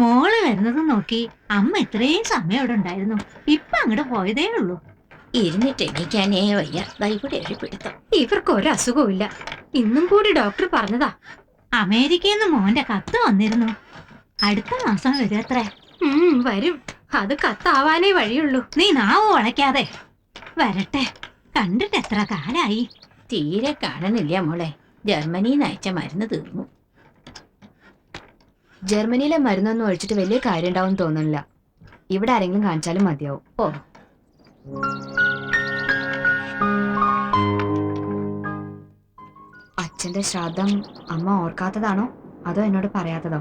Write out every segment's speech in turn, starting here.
മോള് വരുന്നത് നോക്കി അമ്മ ഇത്രയും സമയം ഇവിടെ ഉണ്ടായിരുന്നു. ഇപ്പൊ അങ്ങോട്ട് പോയതേ ഉള്ളൂ. ഇരുന്നിട്ട് എണീക്കാനേ വയ്യ. ഇവിടെ ഒരു പിടുത്തം. ഇവർക്ക് ഒരസുഖവും ഇല്ല. ഇന്നും കൂടി ഡോക്ടർ പറഞ്ഞതാ. അമേരിക്കയിൽ നിന്ന് മോന്റെ കത്ത് വന്നിരുന്നു. അടുത്ത മാസം വരുമത്രേ. വരും. അത് കത്താവാനേ വഴിയുള്ളൂ. നീ നാവ് വളയ്ക്കാതെ വരട്ടെ. കണ്ടിട്ട് എത്ര കാലായി. തീരെ കാണുന്നില്ല മോളെ. ജർമ്മനിന്ന് അയച്ച മരുന്ന് തീർന്നു. ജർമ്മനിയിലെ മരുന്നൊന്നും ഒഴിച്ചിട്ട് വലിയ കാര്യം ഉണ്ടാവും തോന്നുന്നില്ല. ഇവിടെ ആരെങ്കിലും കാണിച്ചാലും മതിയാവും. ഓ, അച്ഛന്റെ ശ്രാദ്ധം അമ്മ ഓർക്കാത്തതാണോ അതോ എന്നോട് പറയാത്തതോ?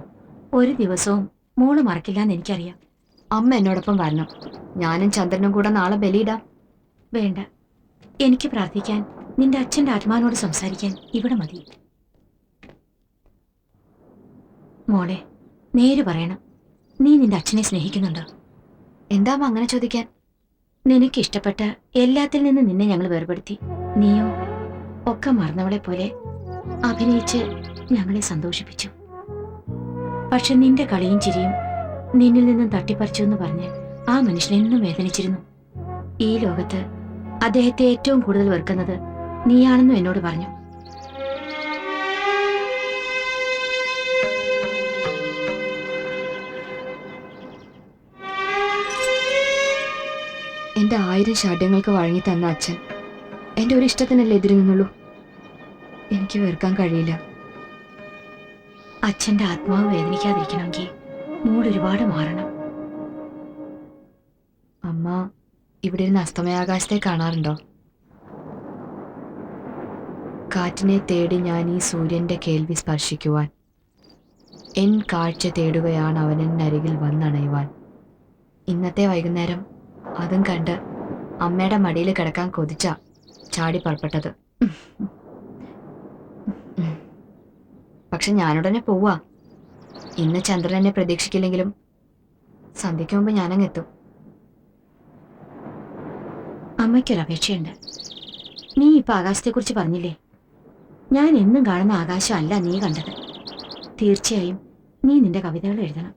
ഒരു ദിവസവും മോള് മറക്കില്ലാന്ന് എനിക്കറിയാം. അമ്മ എന്നോടൊപ്പം വരണം. ഞാനും ചന്ദ്രനും കൂടെ നാളെ ബലിയിടാം. വേണ്ട, എനിക്ക് പ്രാർത്ഥിക്കാൻ, നിന്റെ അച്ഛന്റെ ആത്മാവിനോട് സംസാരിക്കാൻ ഇവിടെ മതി. മോളെ, നേര് പറയണം. നീ നിന്റെ അച്ഛനെ സ്നേഹിക്കുന്നുണ്ടോ? എന്താ അമ്മ അങ്ങനെ ചോദിക്കാൻ? നിനക്കിഷ്ടപ്പെട്ട എല്ലാത്തിൽ നിന്ന് നിന്നെ ഞങ്ങൾ വേർപെടുത്തി. നീയോ ഒക്കെ മറന്നവളെ പോലെ അഭിനയിച്ച് ഞങ്ങളെ സന്തോഷിപ്പിച്ചു. പക്ഷെ നിന്റെ കളിയും ചിരിയും നിന്നിൽ നിന്നും തട്ടിപ്പറിച്ചു എന്ന് പറഞ്ഞ് ആ മനുഷ്യനെന്നും വേദനിച്ചിരുന്നു. ഈ ലോകത്ത് അദ്ദേഹത്തെ ഏറ്റവും കൂടുതൽ വെറുക്കുന്നത് നീയാണെന്നും എന്നോട് പറഞ്ഞു. എന്റെ 1000 ഷാഢ്യങ്ങൾക്ക് വഴങ്ങി തന്ന അച്ഛൻ എന്റെ ഒരു ഇഷ്ടത്തിനല്ലേ എതിര് നിന്നുള്ളൂ. എനിക്ക് വെറുക്കാൻ കഴിയില്ല. അച്ഛന്റെ ആത്മാവ് വേദനിക്കാതിരിക്കണമെങ്കിൽ മോൾ ഒരുപാട് മാറണം. അമ്മ ഇവിടെ ഇരുന്ന് അസ്തമയാകാശത്തെ കാണാറുണ്ടോ? കാറ്റിനെ തേടി ഞാൻ ഈ സൂര്യന്റെ കേൾവി സ്പർശിക്കുവാൻ, എൻ കാഴ്ച തേടുകയാണ് അവനെന്നരികിൽ വന്നണയുവാൻ. ഇന്നത്തെ വൈകുന്നേരം അതും കണ്ട് അമ്മയുടെ മടിയിൽ കിടക്കാൻ കൊതിച്ച ചാടി പുറപ്പെട്ടത്. പക്ഷെ ഞാനുടനെ പോവാ. ഇന്ന് ചന്ദ്രൻ എന്നെ പ്രതീക്ഷിക്കില്ലെങ്കിലും സന്ധ്യയ്ക്ക് മുമ്പ് ഞാനങ്ങെത്തും. അമ്മയ്ക്കൊരപേക്ഷയുണ്ട്. നീ ഇപ്പൊ ആകാശത്തെക്കുറിച്ച് പറഞ്ഞില്ലേ? ഞാൻ എന്നും കാണുന്ന ആകാശമല്ല നീ കണ്ടത്. തീർച്ചയായും നീ നിന്റെ കവിതകൾ എഴുതണം.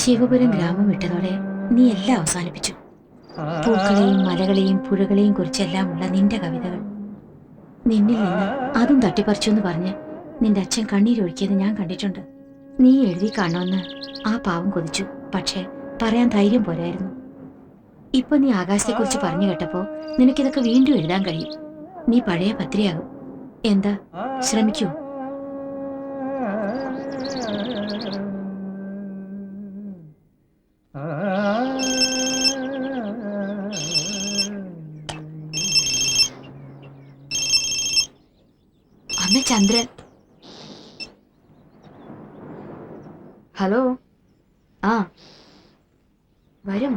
ശിവപുരം ഗ്രാമം വിട്ടതോടെ നീ എല്ലാം അവസാനിപ്പിച്ചു. പൂക്കളെയും മലകളെയും പുഴകളെയും കുറിച്ചെല്ലാമുള്ള നിന്റെ കവിതകൾ നിന്നിൽ നിന്ന് അതും തട്ടിപ്പറിച്ചു എന്ന് പറഞ്ഞ് നിന്റെ അച്ഛൻ കണ്ണീരൊഴുക്കിയത് ഞാൻ കണ്ടിട്ടുണ്ട്. നീ എഴുതി കാണുമെന്ന് ആ പാവം കൊതിച്ചു. പക്ഷേ പറയാൻ ധൈര്യം പോരായിരുന്നു. ഇപ്പൊ നീ ആകാശത്തെക്കുറിച്ച് പറഞ്ഞു കേട്ടപ്പോ നിനക്കിതൊക്കെ വീണ്ടും എഴുതാൻ കഴിയും. നീ പഴയ പത്രിയാകും. എന്താ, ശ്രമിക്കൂ? അമ്മ, ചന്ദ്രൻ. ഹലോ. ആ, വരും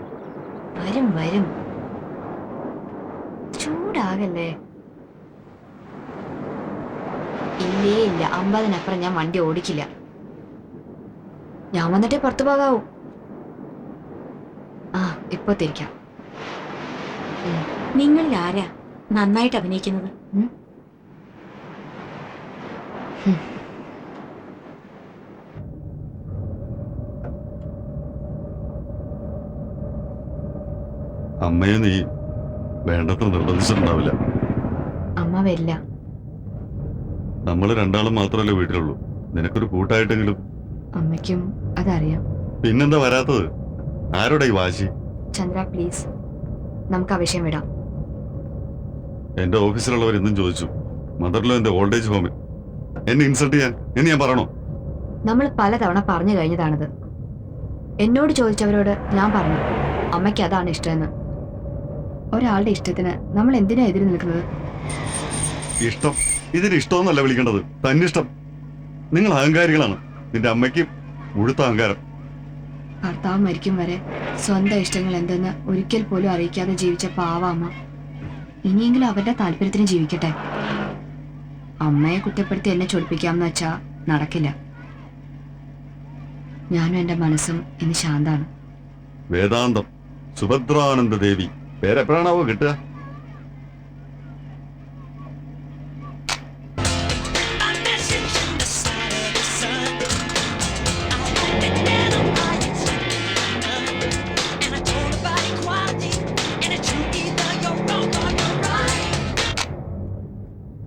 വരും വരും. ചൂടാകല്ലേ. ഇല്ലേ ഇല്ല, 50-നപ്പുറം ഞാൻ വണ്ടി ഓടിക്കില്ല. ഞാൻ വന്നിട്ടേ പുറത്തു പോകാവൂ. ആ, ഇപ്പൊ തിരിക്കാം. നിങ്ങളിൽ ആരാ നന്നായിട്ട് അഭിനയിക്കുന്നത്? അമ്മയെ നീ വേണ്ടത്ര നിർബന്ധിച്ചിട്ടുണ്ടാവില്ല. അമ്മ വരില്ല. നമ്മൾ രണ്ടാളും മാത്രമല്ലേ വീട്ടിലുള്ളൂ. നിനക്കൊരു കൂട്ടായിട്ടെങ്കിലും. അമ്മയ്ക്കും അതറിയാം. പിന്നെന്താ വരാത്തത്? ആരോടാ ഈ വാശി? ചന്ദ്ര, പ്ലീസ്, നമുക്ക് ആ വിഷയം വിടാം. എന്റെ ഓഫീസിലുള്ളവർ എന്നും ചോദിച്ചു, മദറിലോ എന്റെ ഓൾഡ് ഏജ് ഹോമിൽ എന്നെ ഇൻസൾട്ട് ചെയ്യാൻ എന്ന് ഞാൻ പറയണോ? നമ്മൾ പലതവണ പറഞ്ഞു കഴിഞ്ഞതാണിത്. എന്നോട് ചോദിച്ചവരോട് ഞാൻ പറഞ്ഞു അമ്മയ്ക്ക് അതാണ് ഇഷ്ടമെന്ന്. ഒരാളുടെ ഇഷ്ടത്തിന് നമ്മൾ എന്തിനാ എതിര് നിൽക്കുന്നത്? ഇഷ്ടം ഇതിന് ഇഷ്ടമെന്നല്ല വിളിക്കേണ്ടത്, തന്നിഷ്ടം. നിങ്ങൾ അഹങ്കാരികളാണ്. നിന്റെ അമ്മയ്ക്ക് മുഴുത്ത അഹങ്കാരം. ഭർത്താവ് മരിക്കും വരെ സ്വന്തം ഇഷ്ടങ്ങൾ എന്തെന്ന് ഒരിക്കൽ പോലും അറിയിക്കാതെ ജീവിച്ച പാവ അമ്മ ഇനിയെങ്കിലും അവരുടെ താല്പര്യത്തിന് ജീവിക്കട്ടെ. അമ്മയെ കുറ്റപ്പെടുത്തി എന്നെ ചൊടിപ്പിക്കാമെന്ന് വെച്ചാ നടക്കില്ല. ഞാനും എൻ്റെ മനസ്സും ഇന്ന് ശാന്താണ്. വേദാന്തം സുഭദ്രാനന്ദ ദേവി പേരെപ്പോഴാണാവോ കിട്ടുക?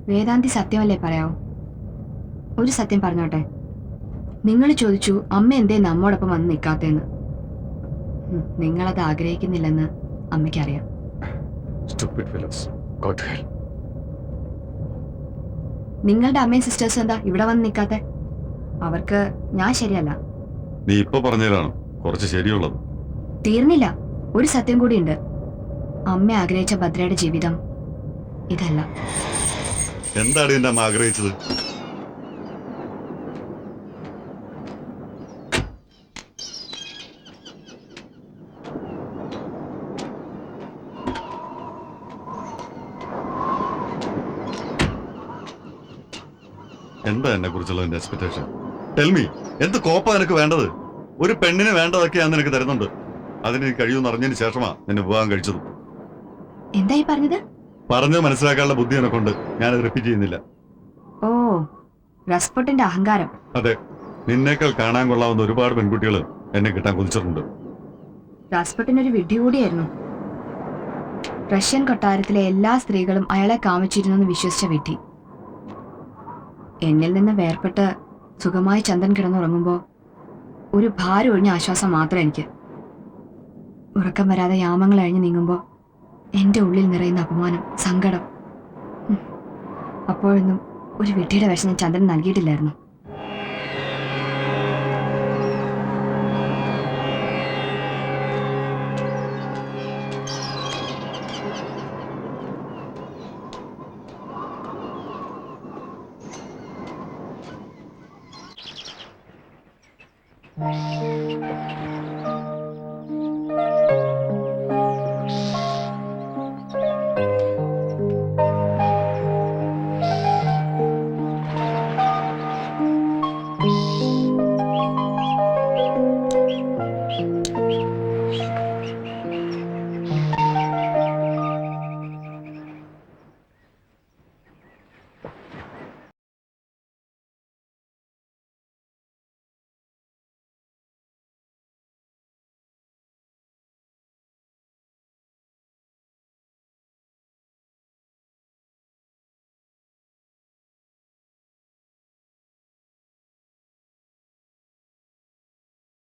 വേദാന്തി സത്യമല്ലേ പറയാവൂ? ഒരു സത്യം പറഞ്ഞോട്ടെ. നിങ്ങൾ ചോദിച്ചു അമ്മ എന്തേ നമ്മോടൊപ്പം വന്ന് നിൽക്കാത്തേന്ന്. നിങ്ങളത് ആഗ്രഹിക്കുന്നില്ലെന്ന് അമ്മയ്ക്കറിയാം. Stupid fellows. Go to hell. നിങ്ങളുടെ അമ്മയും സിസ്റ്റേഴ്സും എന്താ ഇവിടെ വന്ന് നിൽക്കാത്തെ? അവർക്ക് ഞാൻ ശരിയല്ല. നീ ഇപ്പൊ പറഞ്ഞതിലാണ് കുറച്ച് ശരിയുള്ളത്. തീർന്നില്ല, ഒരു സത്യം കൂടിയുണ്ട്. അമ്മ ആഗ്രഹിച്ച ഭദ്രയുടെ ജീവിതം ഇതല്ല. എന്താണ് എന്റെ അമ്മ ആഗ്രഹിച്ചത്? എന്താ എന്നെ കുറിച്ചുള്ള എന്റെ എക്സ്പെക്ടേഷൻ? ടെൽമി, എന്ത് കോപ്പ നിനക്ക് വേണ്ടത്? ഒരു പെണ്ണിന് വേണ്ടതൊക്കെ ഞാൻ നിനക്ക് തരുന്നുണ്ട്. അതിന് എനിക്ക് കഴിയുമെന്ന് അറിഞ്ഞതിന് ശേഷമാ നിന്നെ വിവാഹം കഴിച്ചത്. എന്തായി പറഞ്ഞത്? പറഞ്ഞത് മനസ്സിലാക്കാനുള്ള ബുദ്ധി എന്നെക്കൊണ്ട് ഞാനത് റിപ്പീറ്റ് ചെയ്യുന്നില്ല. ഓ, റസ്പൊട്ടിന്റെ അഹങ്കാരം. അതെ, നിന്നേക്കാൾ കാണാൻ കൊള്ളാവുന്ന ഒരുപാട് പെൺകുട്ടികൾ എന്നെ കിട്ടാൻ കൊതിച്ചിട്ടുണ്ട്. റസ്പൊട്ടിനൊരു വിഡ്ഢി കൂടിയായിരുന്നു. റഷ്യൻ കൊട്ടാരത്തിലെ എല്ലാ സ്ത്രീകളും അയാളെ കാമിച്ചിരുന്നെന്ന് വിശ്വസിച്ച വിഡ്ഢി. എന്നിൽ നിന്ന് വേർപെട്ട് സുഖമായി ചന്ദ്രൻ കിടന്നുറങ്ങുമ്പോൾ ഒരു ഭാരം ഒഴിഞ്ഞ ആശ്വാസം മാത്രം എനിക്ക്. ഉറക്കം വരാതെ യാമങ്ങൾ അഴിഞ്ഞു നീങ്ങുമ്പോൾ എൻ്റെ ഉള്ളിൽ നിറയുന്ന അപമാനം, സങ്കടം. അപ്പോഴൊന്നും ഒരു വിഡ്ഢിയുടെ വിഷം ഞാൻ ചന്ദ്രൻ നൽകിയിട്ടില്ലായിരുന്നു.